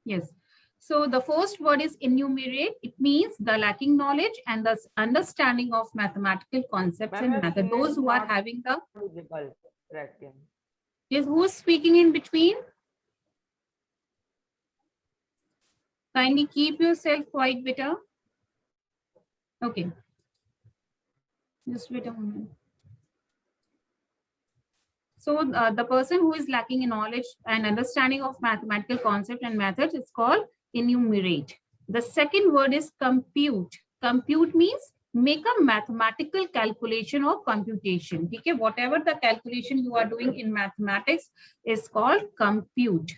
Yes. So the first word is enumerate. It means the lacking knowledge and the understanding of mathematical concepts and methods. Those who are having the... Yes, who is speaking in between? Kindly keep yourself quiet, beta. Okay. Just wait a moment. So the person who is lacking in knowledge and understanding of mathematical concept and methods is called enumerate. The second word is compute. Compute means make a mathematical calculation or computation. Okay, whatever the calculation you are doing in mathematics is called compute.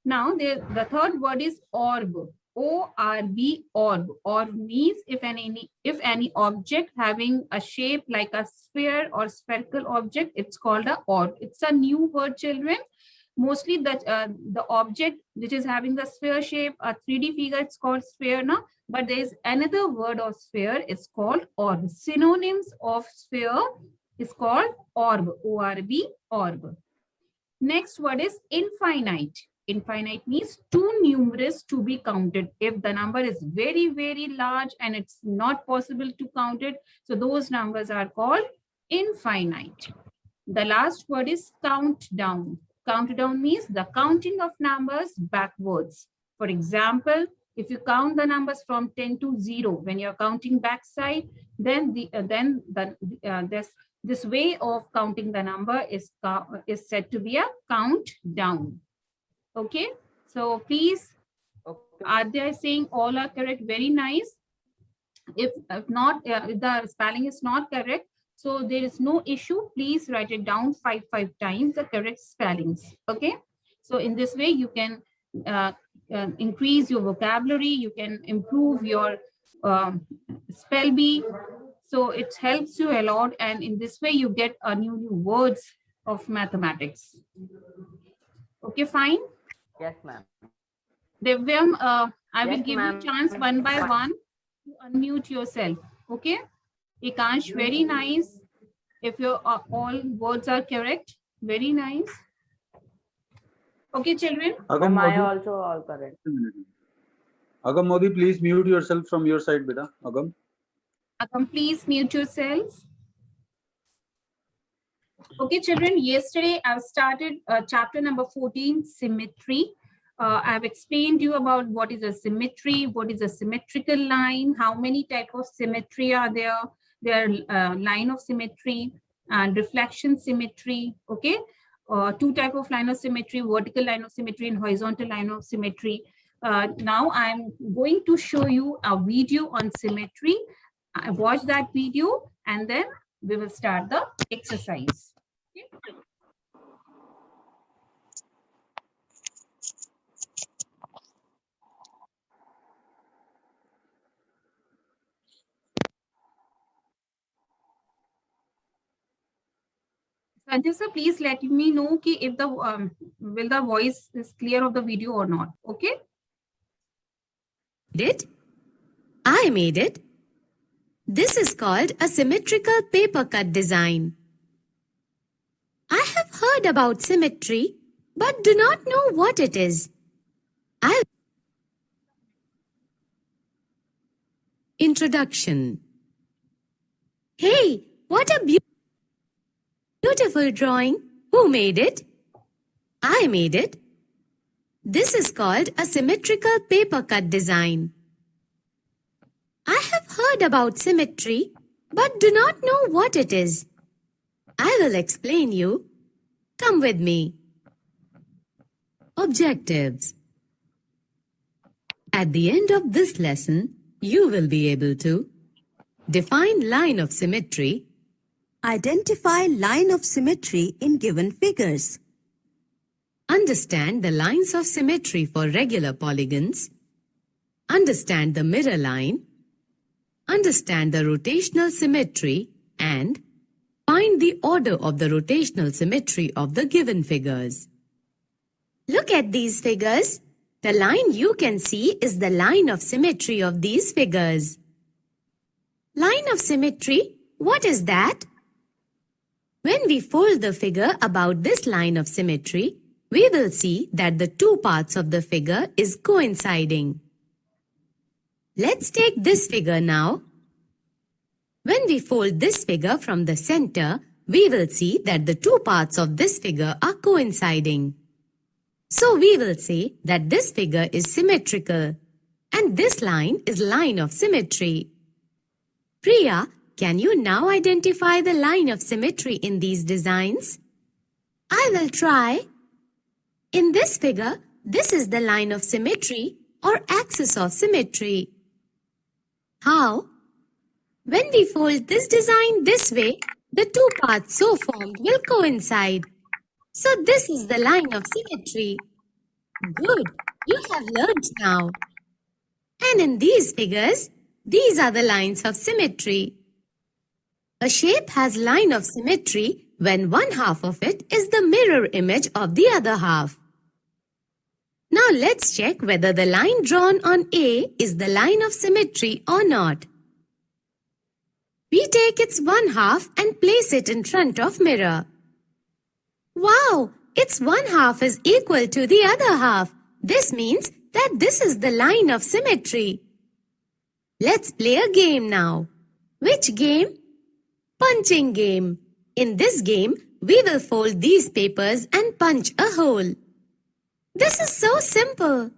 Now the third word is orb. O-R-B, orb. Orb means if any object having a shape like a sphere or spherical object, it's called a orb. It's a new word, children. Mostly the object which is having the sphere shape, a 3D figure, it's called sphere now. But there is another word of sphere, it's called orb. Synonyms of sphere is called orb. O-R-B, orb. Next word is infinite. Infinite means too numerous to be counted. If the number is very, very large and it's not possible to count it, so those numbers are called infinite. The last word is countdown. Countdown means the counting of numbers backwards. For example, if you count the numbers from 10 to 0, when you're counting backside, then this way of counting the number is said to be a countdown. Okay, so please, are they saying all are correct? Very nice. If not, if the spelling is not correct, so there is no issue. Please write it down five times, the correct spellings. Okay, so in this way you can increase your vocabulary, you can improve your spell bee. So it helps you a lot, and in this way you get a new words of mathematics. Okay, fine. Yes, ma'am. Divyam, I will give you chance one by one to unmute yourself. Okay. Ekansh, very nice. If your all words are correct, very nice. Okay, children. Agam Modi, also all correct. Agam Modi, please mute yourself from your side, beta. Agam. Agam, please mute yourself. Okay, children, yesterday I've started chapter number 14, symmetry. I've explained to you about what is a symmetry, what is a symmetrical line, how many types of symmetry are there. There are line of symmetry and reflection symmetry, okay? Two types of line of symmetry, vertical line of symmetry and horizontal line of symmetry. Now I'm going to show you a video on symmetry. I watch that video and then we will start the exercise. Okay. Sanjay sir, please let me know if the will the voice is clear of the video or not. Okay. I made it. This is called a symmetrical paper cut design. I have heard about symmetry, but do not know what it is. Introduction. Hey, what a beautiful drawing. Who made it? I made it. This is called a symmetrical paper cut design. I have heard about symmetry, but do not know what it is. I will explain you. Come with me. Objectives. At the end of this lesson, you will be able to define line of symmetry, identify line of symmetry in given figures, understand the lines of symmetry for regular polygons, understand the mirror line, understand the rotational symmetry, and find the order of the rotational symmetry of the given figures. Look at these figures. The line you can see is the line of symmetry of these figures. Line of symmetry, what is that? When we fold the figure about this line of symmetry, we will see that the two parts of the figure is coinciding. Let's take this figure now. When we fold this figure from the center, we will see that the two parts of this figure are coinciding. So we will say that this figure is symmetrical and this line is line of symmetry. Priya, can you now identify the line of symmetry in these designs? I will try. In this figure, this is the line of symmetry or axis of symmetry. How? When we fold this design this way, the two parts so formed will coincide. So this is the line of symmetry. Good, you have learned now. And in these figures, these are the lines of symmetry. A shape has line of symmetry when one half of it is the mirror image of the other half. Now let's check whether the line drawn on A is the line of symmetry or not. We take its one half and place it in front of mirror. Wow, its one half is equal to the other half. This means that this is the line of symmetry. Let's play a game now. Which game? Punching game. In this game, we will fold these papers and punch a hole. This is so simple.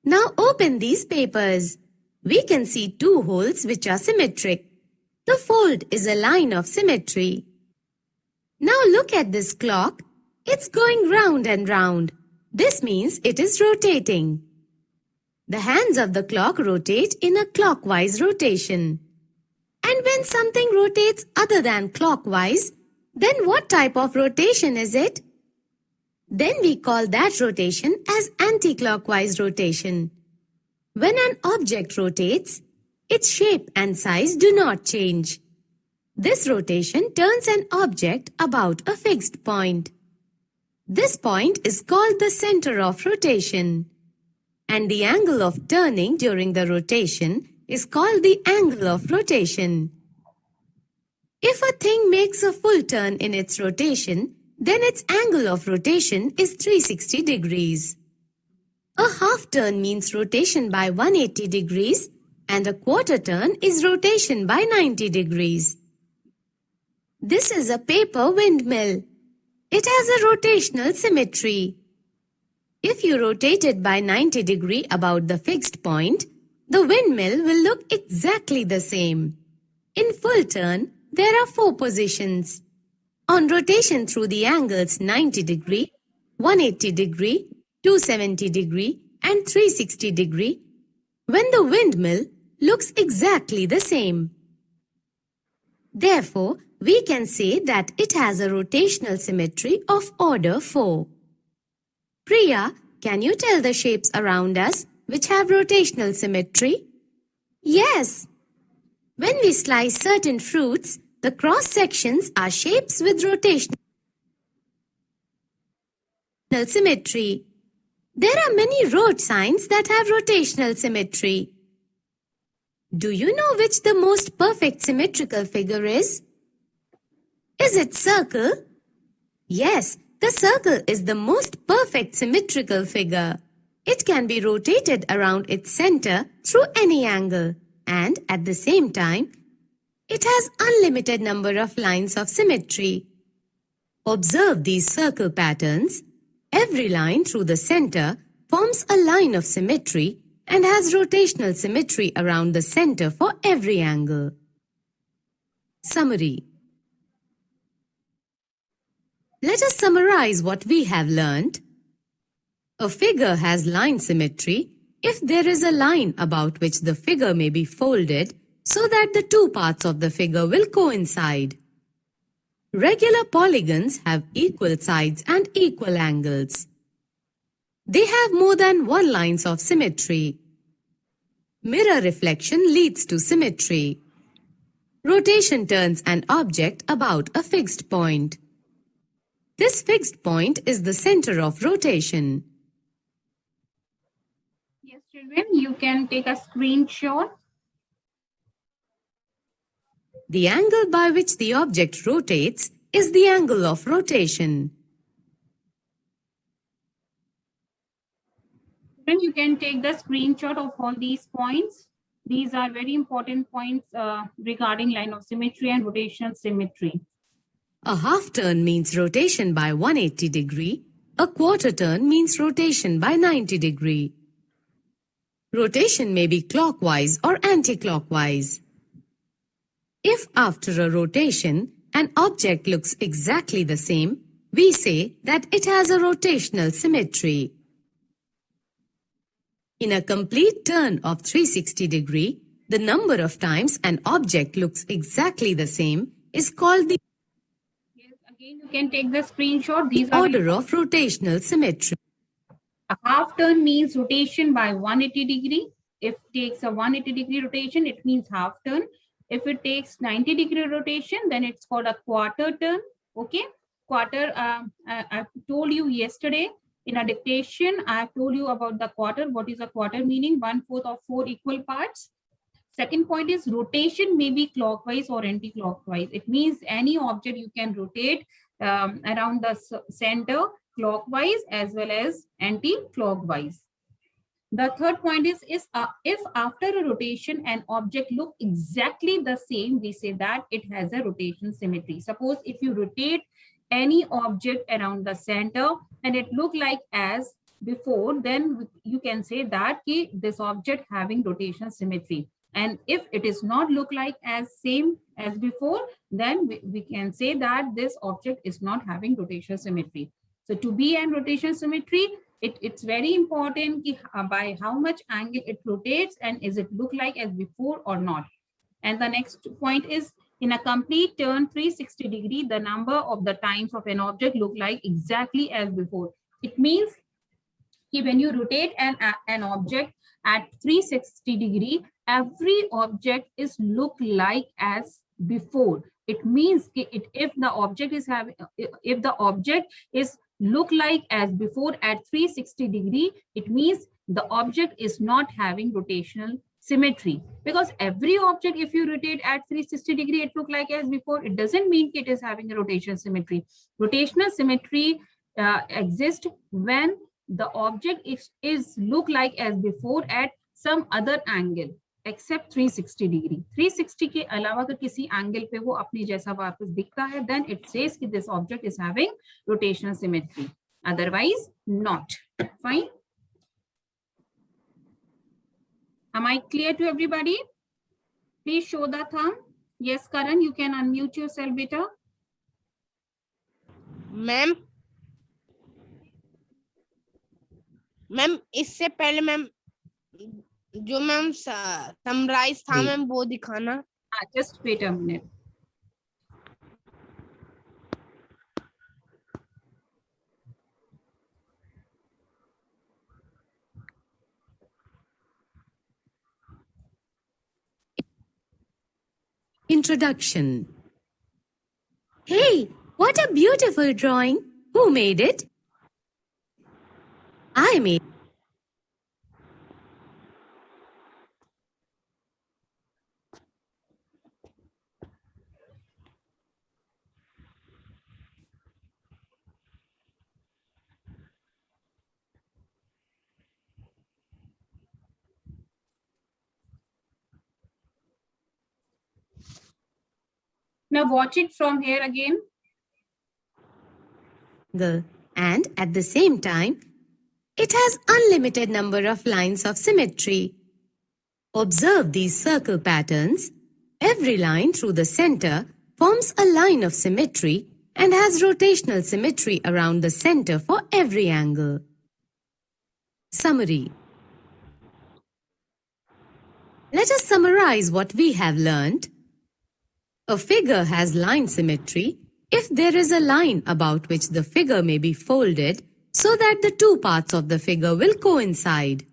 Now open these papers. We can see two holes which are symmetric. The fold is a line of symmetry. Now look at this clock. It's going round and round. This means it is rotating. The hands of the clock rotate in a clockwise rotation. And when something rotates other than clockwise, then what type of rotation is it? Then we call that rotation as anti-clockwise rotation. When an object rotates, its shape and size do not change. This rotation turns an object about a fixed point. This point is called the center of rotation. And the angle of turning during the rotation is called the angle of rotation. If a thing makes a full turn in its rotation, then its angle of rotation is 360 degrees. A half turn means rotation by 180 degrees and a quarter turn is rotation by 90 degrees. This is a paper windmill. It has a rotational symmetry. If you rotate it by 90 degrees about the fixed point, the windmill will look exactly the same. In full turn, there are 4 positions. On rotation through the angles 90 degree, 180 degree, 270 degree and 360 degree, when the windmill looks exactly the same. Therefore, we can say that it has a rotational symmetry of order 4. Priya, can you tell the shapes around us which have rotational symmetry? Yes. When we slice certain fruits, the cross sections are shapes with rotational symmetry. There are many road signs that have rotational symmetry. Do you know which the most perfect symmetrical figure is? Is it circle? Yes, the circle is the most perfect symmetrical figure. It can be rotated around its center through any angle and at the same time, it has unlimited number of lines of symmetry. Observe these circle patterns. Every line through the center forms a line of symmetry and has rotational symmetry around the center for every angle. Summary. Let us summarize what we have learned. A figure has line symmetry if there is a line about which the figure may be folded so that the two parts of the figure will coincide. Regular polygons have equal sides and equal angles. They have more than one lines of symmetry. Mirror reflection leads to symmetry. Rotation turns an object about a fixed point. This fixed point is the center of rotation. Yes, children, you can take a screenshot. The angle by which the object rotates is the angle of rotation. Then you can take the screenshot of all these points. These are very important points regarding line of symmetry and rotational symmetry. A half turn means rotation by 180 degree. A quarter turn means rotation by 90 degree. Rotation may be clockwise or anti-clockwise. If after a rotation, an object looks exactly the same, we say that it has a rotational symmetry. In a complete turn of 360 degree, the number of times an object looks exactly the same is called the Yes, again, you can take the screenshot. These are order of rotational symmetry. a half turn means rotation by 180 degree. If it takes a 180 degree rotation, it means half turn. If it takes 90 degree rotation, then it's called a quarter turn. Okay, quarter. I told you yesterday in a dictation. I have told you about the quarter. What is a quarter meaning? 1/4 of 4 equal parts. Second point is rotation may be clockwise or anti-clockwise. It means any object you can rotate around the center clockwise as well as anti-clockwise. The third point is if after a rotation an object look exactly the same, we say that it has a rotation symmetry. Suppose if you rotate any object around the center and it look like as before, then you can say that this object having rotation symmetry. And if it is not look like as same as before, then we can say that this object is not having rotation symmetry. So to be in rotation symmetry, it's very important by how much angle it rotates and is it look like as before or not. And the next point is in a complete turn 360 degree, the number of the times of an object look like exactly as before. It means when you rotate an object at 360 degree, every object is look like as before. It means if the object is look like as before at 360 degree, it means the object is not having rotational symmetry. Because every object, if you rotate at 360 degree, it look like as before. It doesn't mean it is having a rotation symmetry. Rotational symmetry exists when the object is look like as before at some other angle except 360 degree. 360 के अलावा अगर किसी angle पे वो अपनी जैसा वापस दिखता है, then it says कि this object is having rotational symmetry. Otherwise, not. Fine. Am I clear to everybody? Please show the thumb. Yes, Karan, you can unmute yourself, beta. Ma'am इससे पहले मैम जो मैम समराइज था ma'am वो दिखाना. Just wait a minute. Introduction. Hey, what a beautiful drawing. Who made it? I made. Now watch it from here again. And at the same time, it has unlimited number of lines of symmetry. Observe these circle patterns. Every line through the center forms a line of symmetry and has rotational symmetry around the center for every angle. Summary. Let us summarize what we have learned. A figure has line symmetry if there is a line about which the figure may be folded so that the two parts of the figure will coincide.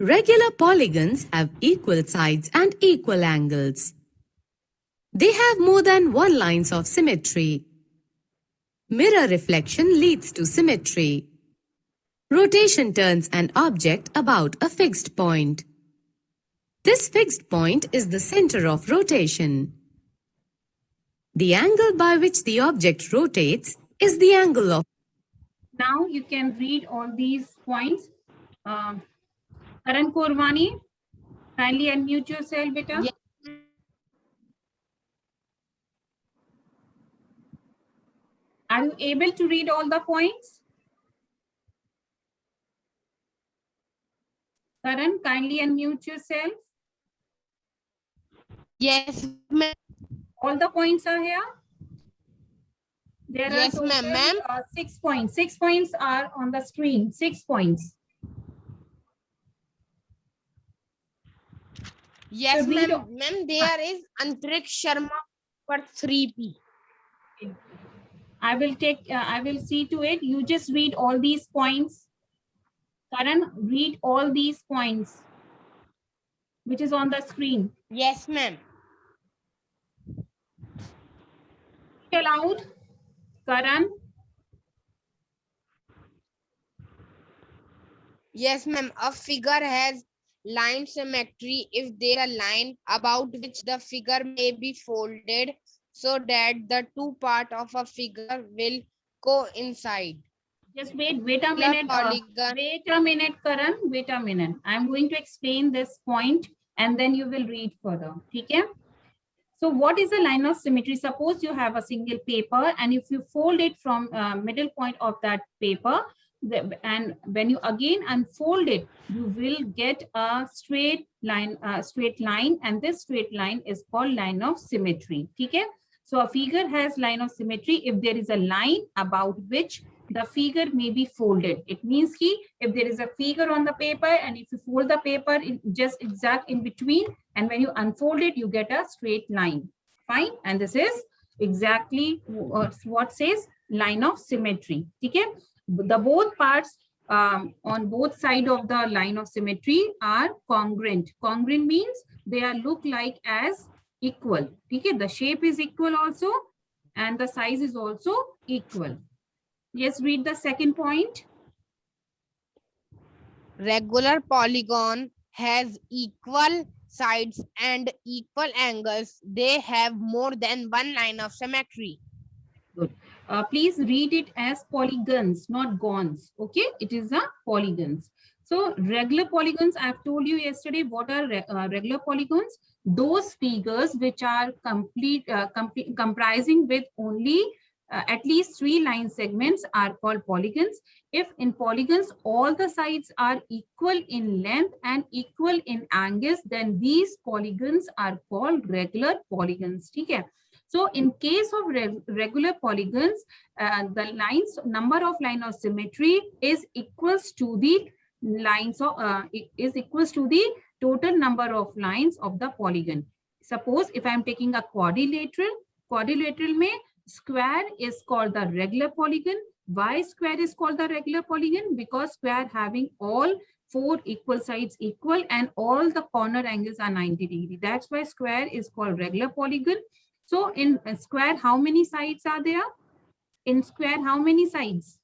Regular polygons have equal sides and equal angles. They have more than one lines of symmetry. Mirror reflection leads to symmetry. Rotation turns an object about a fixed point. This fixed point is the center of rotation. The angle by which the object rotates is the angle of. Now you can read all these points. Karan Korwani, kindly unmute yourself, beta. Yes. Are you able to read all the points? Karan, kindly unmute yourself. Yes, ma'am. All the points are here. There Yes, are ma'am. total Ma'am. 6 points. 6 points are on the screen. 6 points. Yes, So read ma'am. all. Ma'am, there is Antriksh Sharma for 3P. I will see to it. You just read all these points. Karan, read all these points, which is on the screen. Yes, ma'am. Read aloud. Karan, Yes, ma'am. A figure has line symmetry if there is a line about which the figure may be folded so that the two parts of a figure will coincide. just wait a The minute. polygon. Wait a minute, Karan. Wait a minute. I'm going to explain this point and then you will read further. Okay? So what is a line of symmetry? Suppose you have a single paper and if you fold it from middle point of that paper, and when you again unfold it, you will get a straight line, and this straight line is called line of symmetry. Okay? So a figure has line of symmetry if there is a line about which the figure may be folded. It means if there is a figure on the paper and if you fold the paper in just exact in between, and when you unfold it, you get a straight line. Fine. And this is exactly what says line of symmetry. Okay? The both parts on both sides of the line of symmetry are congruent. Congruent means they are look like as equal. Okay? The shape is equal also and the size is also equal. Yes, read the second point. Regular polygon has equal sides and equal angles. They have more than one line of symmetry. Good. Please read it as polygons, not gons. Okay, it is a polygons. So regular polygons, I've told you yesterday, what are regular polygons? Those figures which are comprising with only at least 3 line segments are called polygons. If in polygons, all the sides are equal in length and equal in angles, then these polygons are called regular polygons. Okay? So in case of regular polygons, the number of line of symmetry is equals to the lines of is equals to the total number of lines of the polygon. Suppose if I am taking a quadrilateral mein square is called the regular polygon. Why square is called the regular polygon? Because square having all 4 equal sides equal and all the corner angles are 90 degrees. That's why square is called regular polygon. So in a square, how many sides are there? In square, how many sides?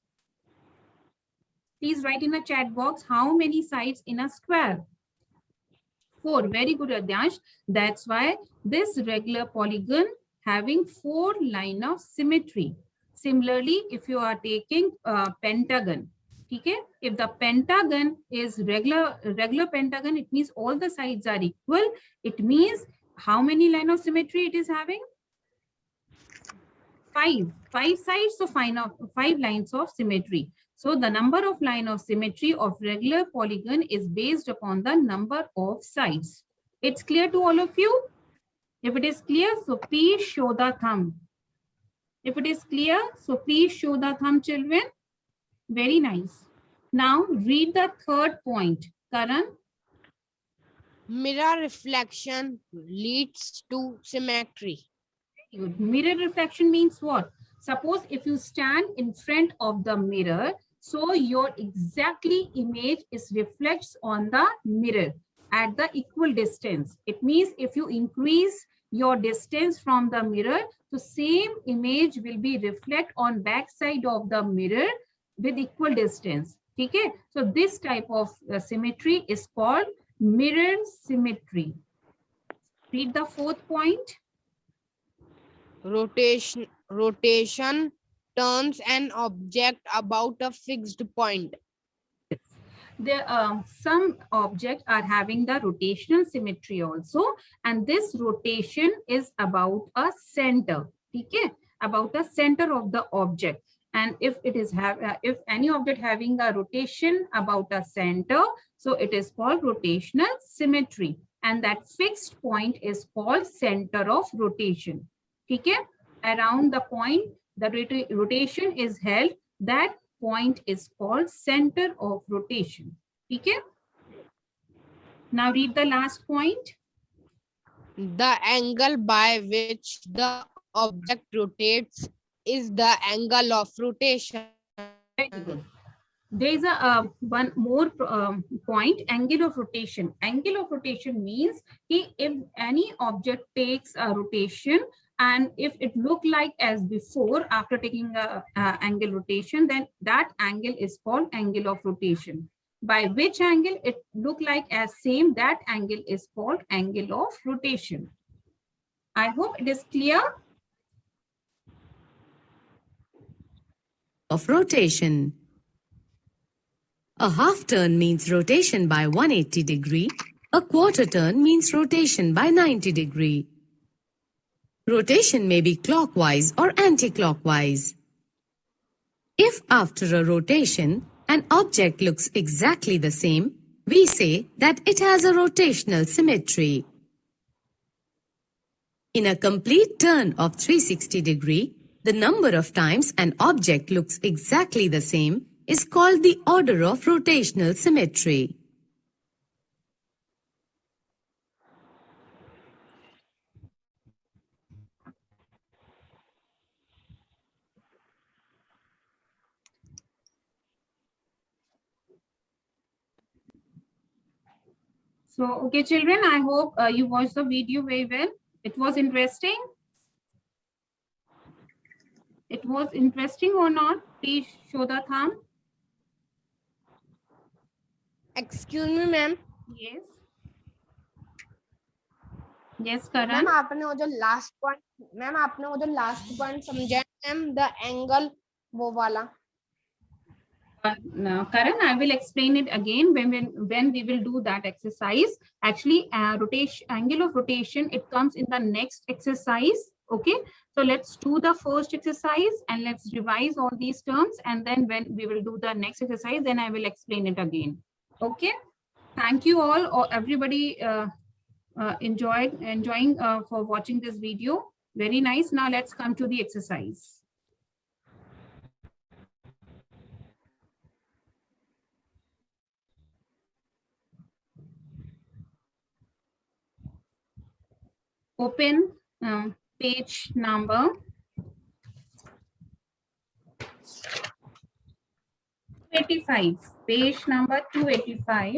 Please write in the chat box, how many sides in a square? 4. Very good, Adyansh. That's why this regular polygon having 4 line of symmetry. Similarly, if you are taking pentagon, okay? If the pentagon is regular pentagon, it means all the sides are equal. It means how many line of symmetry it is having? 5 sides, so 5 lines of symmetry. So the number of line of symmetry of regular polygon is based upon the number of sides. It's clear to all of you? If it is clear, so please show the thumb. If it is clear, so please show the thumb, children. Very nice. Now read the third point. Karan. Mirror reflection leads to symmetry. Good. Mirror reflection means what? Suppose if you stand in front of the mirror, so your exactly image is reflects on the mirror at the equal distance. It means if you increase your distance from the mirror, the same image will be reflect on back side of the mirror with equal distance. Okay? So this type of symmetry is called mirror symmetry. Read the fourth point. Rotation turns an object about a fixed point. some objects are having the rotational symmetry also, and this rotation is about a center. Okay, about the center of the object. And if it is if any object having a rotation about a center, so it is called rotational symmetry, and that fixed point is called center of rotation. Okay, around the point the rotation is held, that point is called center of rotation. Okay. Now read the last point. The angle by which the object rotates is the angle of rotation. Very good. There is a one more point, angle of rotation. Angle of rotation means if any object takes a rotation, and if it look like as before after taking a angle rotation, then that angle is called angle of rotation. By which angle it look like as same, that angle is called angle of rotation. I hope it is clear. Of rotation. A half turn means rotation by 180 degree. A quarter turn means rotation by 90 degree. Rotation may be clockwise or anti-clockwise. If after a rotation, an object looks exactly the same, we say that it has a rotational symmetry. In a complete turn of 360 degree, the number of times an object looks exactly the same is called the order of rotational symmetry. So, okay, children, I hope you watched the video very well. It was interesting. It was interesting or not? Please show the thumb. Excuse me, ma'am. Yes. Yes, Karan. Ma'am आपने वो जो last point समझा ma'am, the angle वो वाला. No, Karan, I will explain it again when we will do that exercise. Actually, rotation, angle of rotation, it comes in the next exercise. Okay, so let's do the first exercise and let's revise all these terms, and then when we will do the next exercise, then I will explain it again. Okay, thank you all, or everybody enjoying for watching this video. Very nice. Now let's come to the exercise. Open page number 285. Page number 285.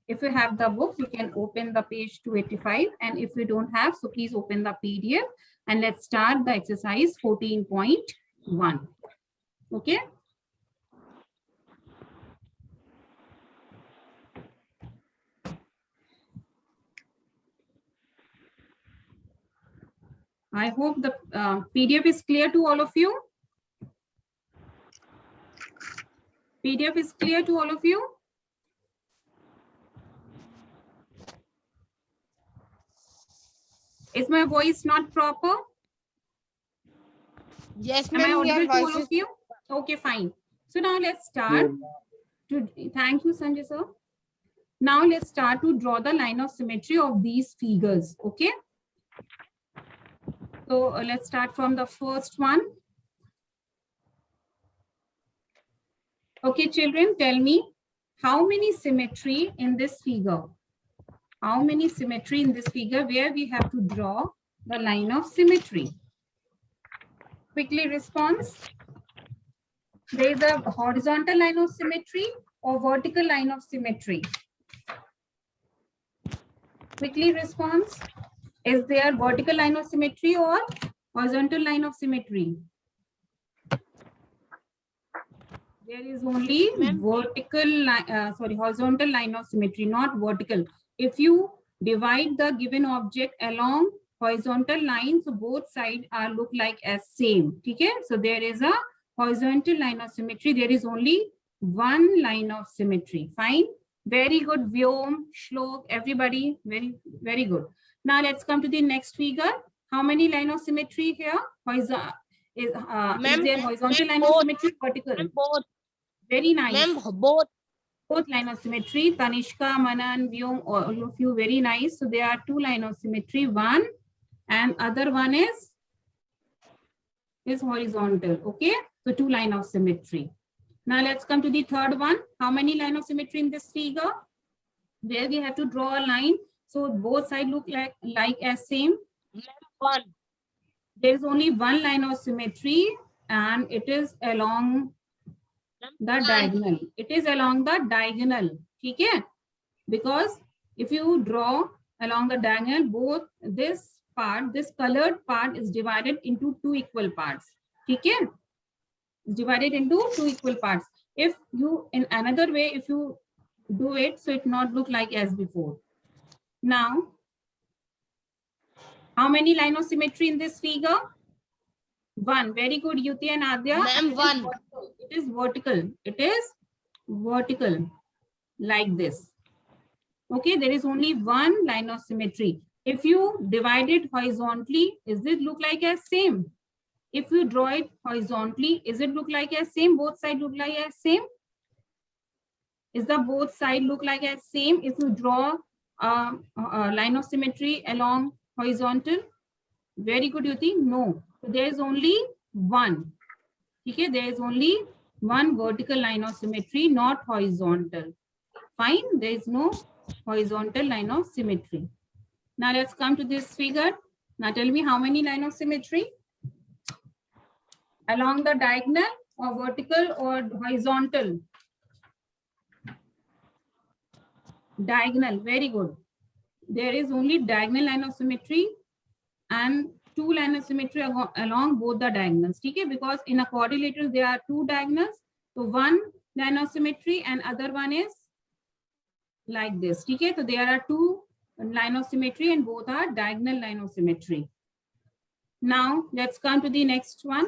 If you have the book, you can open the page 285. And if you don't have, so please open the PDF. And let's start the exercise 14.1. Okay. I hope the PDF is clear to all of you. PDF is clear to all of you. Is my voice not proper? Yes, Am I ma'am. audible to all of you? Okay, fine. So now let's start. Thank you, Sanjay sir. Now let's start to draw the line of symmetry of these figures. Okay. So let's start from the first one. Okay, children, tell me how many symmetry in this figure? How many symmetry in this figure where we have to draw the line of symmetry? Quickly response. There is a horizontal line of symmetry or vertical line of symmetry. Quickly response. Is there vertical line of symmetry or horizontal line of symmetry? There is only horizontal line of symmetry, not vertical. If you divide the given object along horizontal lines, so both sides are look like as same. Okay, so there is a horizontal line of symmetry. There is only one line of symmetry. Fine. Very good, Vyom, Shlok, everybody. Very, very good. Now let's come to the next figure. How many line of symmetry here? Is there horizontal line of symmetry? Vertical. Both. Very nice. Ma'am, both. Both line of symmetry. Tanishka, Manan, Vyom, all of you, very nice. So there are two line of symmetry. One and other one is horizontal. Okay. So two line of symmetry. Now let's come to the third one. How many line of symmetry in this figure? Where we have to draw a line. So both sides look like as same. One. There is only one line of symmetry and it is along the diagonal. It is along the diagonal. Okay? Because if you draw along the diagonal, both this part, this colored part is divided into two equal parts. Okay? Divided into two equal parts. If you, in another way, if you do it, so it not look like as before. Now, how many line of symmetry in this figure? One. Very good, Yuti and Adya. Ma'am, one. It is vertical. It is vertical, like this. Okay, there is only one line of symmetry. If you divide it horizontally, does it look like as same? If you draw it horizontally, is it look like as same? Both sides look like as same? Is the both side look like as same if you draw a line of symmetry along horizontal? Very good, Yuti. No, there is only one. Okay, there is only one vertical line of symmetry, not horizontal. Fine, there is no horizontal line of symmetry. Now let's come to this figure. Now tell me how many line of symmetry? Along the diagonal or vertical or horizontal? Diagonal, very good. There is only diagonal line of symmetry and two line of symmetry along both the diagonals. Okay? Because in a quadrilateral there are two diagonals. So one line of symmetry and other one is like this. Okay? So there are two line of symmetry and both are diagonal line of symmetry. Now let's come to the next one.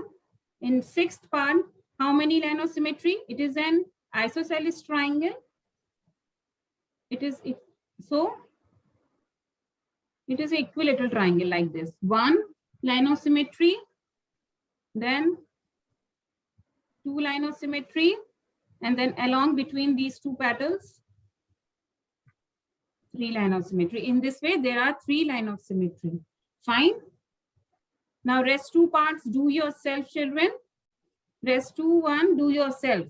In sixth part, how many line of symmetry? It is an isosceles triangle. It is an equilateral triangle like this. One line of symmetry, then two line of symmetry, and then along between these two petals, three line of symmetry. In this way, there are three line of symmetry. Fine. Now rest two parts, do yourself, children. Rest two, one, do yourself.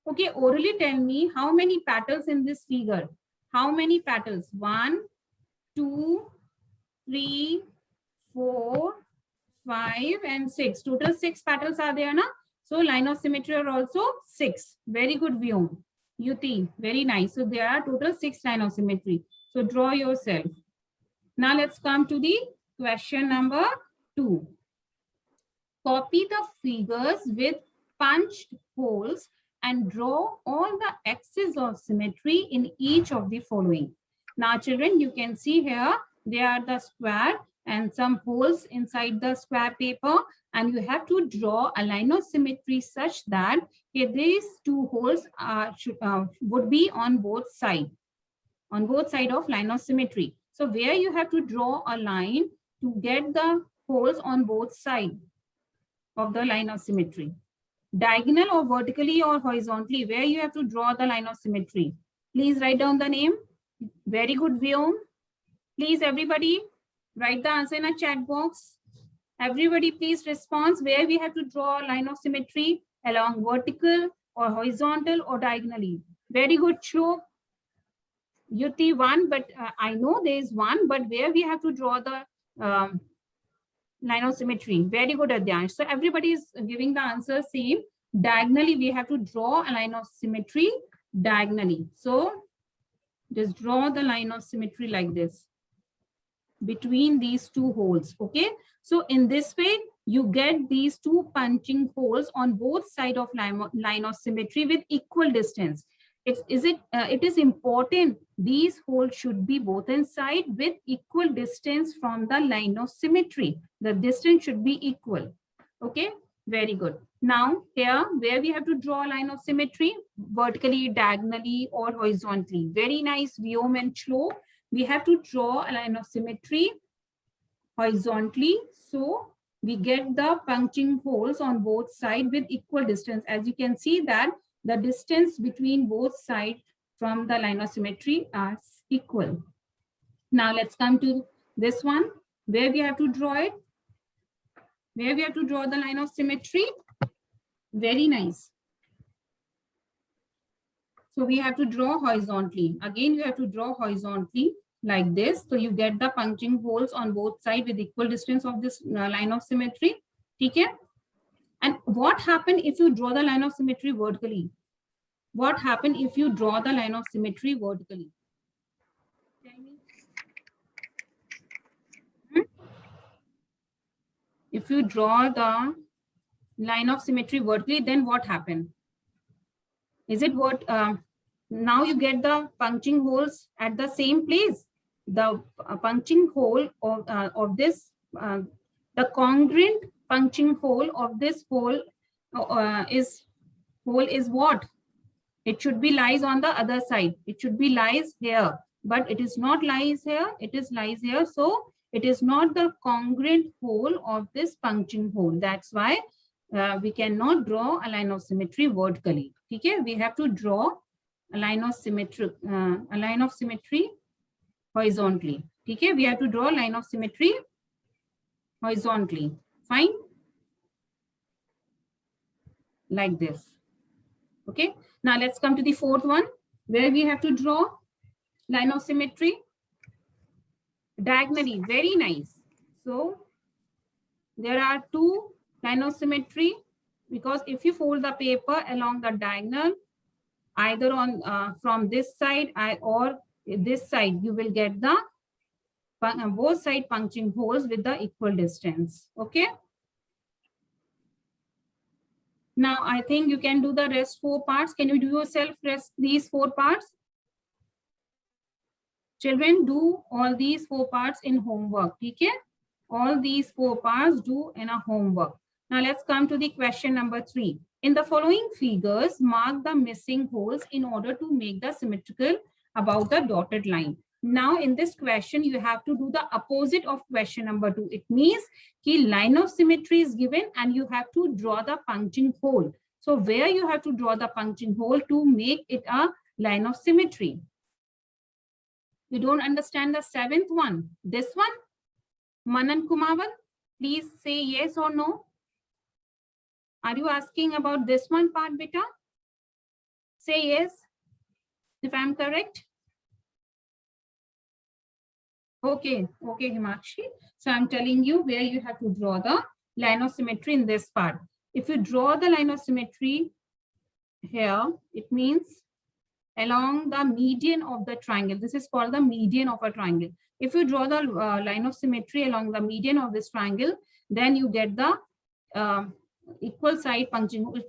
Okay, orally tell me how many petals in this figure. How many petals? 1, 2, 3, 4, 5, and 6. Total 6 petals are there, na? So line of symmetry are also 6. Very good, Vyom. Yuti, very nice. So there are total 6 line of symmetry. So draw yourself. Now let's come to the question number 2. Copy the figures with punched holes and draw all the axes of symmetry in each of the following. Now children, you can see here, there are the square and some holes inside the square paper, and you have to draw a line of symmetry such that these two holes would be on both sides of line of symmetry. So where you have to draw a line to get the holes on both sides of the line of symmetry. Diagonal or vertically or horizontally, where you have to draw the line of symmetry. Please write down the name. Very good, Vyom. Please, everybody, write the answer in a chat box. Everybody, please respond where we have to draw a line of symmetry along vertical or horizontal or diagonally. Very good, Shlok. Yuti, one, but I know there is one, but where we have to draw the line of symmetry. Very good, Adyansh. So everybody is giving the answer same. Diagonally, we have to draw a line of symmetry diagonally. So just draw the line of symmetry like this between these two holes. Okay. So in this way, you get these two punching holes on both sides of line of symmetry with equal distance. It is important these holes should be both inside with equal distance from the line of symmetry. The distance should be equal. Okay, very good. Now here, where we have to draw a line of symmetry, vertically, diagonally, or horizontally. Very nice, Vyom and Chlo. We have to draw a line of symmetry horizontally. So we get the punching holes on both sides with equal distance. As you can see that the distance between both sides from the line of symmetry are equal. Now let's come to this one, where we have to draw it. Where we have to draw the line of symmetry. Very nice. So we have to draw horizontally. Again, you have to draw horizontally like this. So you get the punching holes on both sides with equal distance of this line of symmetry. Okay? And what happens if you draw the line of symmetry vertically? What happens if you draw the line of symmetry vertically? Tell me. If you draw the line of symmetry vertically, then what happened? Is it what now you get the punching holes at the same place? The punching hole of this, the congruent punching hole of this hole is what? It should be lies on the other side. It should be lies here, but it is not lies here. It is lies here. So it is not the congruent hole of this punching hole. That's why we cannot draw a line of symmetry vertically. Okay, we have to draw a line of symmetry horizontally. Okay, we have to draw a line of symmetry horizontally. Fine, like this. Okay, now let's come to the fourth one, where we have to draw line of symmetry diagonally. Very nice. So there are two line of symmetry, because if you fold the paper along the diagonal, either on from this side or this side, you will get the both side punching holes with the equal distance. Okay. Now I think you can do the rest 4 parts. Can you do yourself rest these 4 parts? Children, do all these 4 parts in homework. Okay. All these 4 parts do in a homework. Now let's come to the question number 3. In the following figures, mark the missing holes in order to make the symmetrical about the dotted line. Now in this question, you have to do the opposite of question number 2. It means the line of symmetry is given and you have to draw the punching hole. So where you have to draw the punching hole to make it a line of symmetry? You don't understand the 7th one. This one? Manan Kumavan, please say yes or no. Are you asking about this one part, beta? Say yes, if I'm correct. Okay, okay, Himakshi. So I'm telling you where you have to draw the line of symmetry in this part. If you draw the line of symmetry here, it means along the median of the triangle. This is called the median of a triangle. If you draw the line of symmetry along the median of this triangle, then you get the equal side punching. It means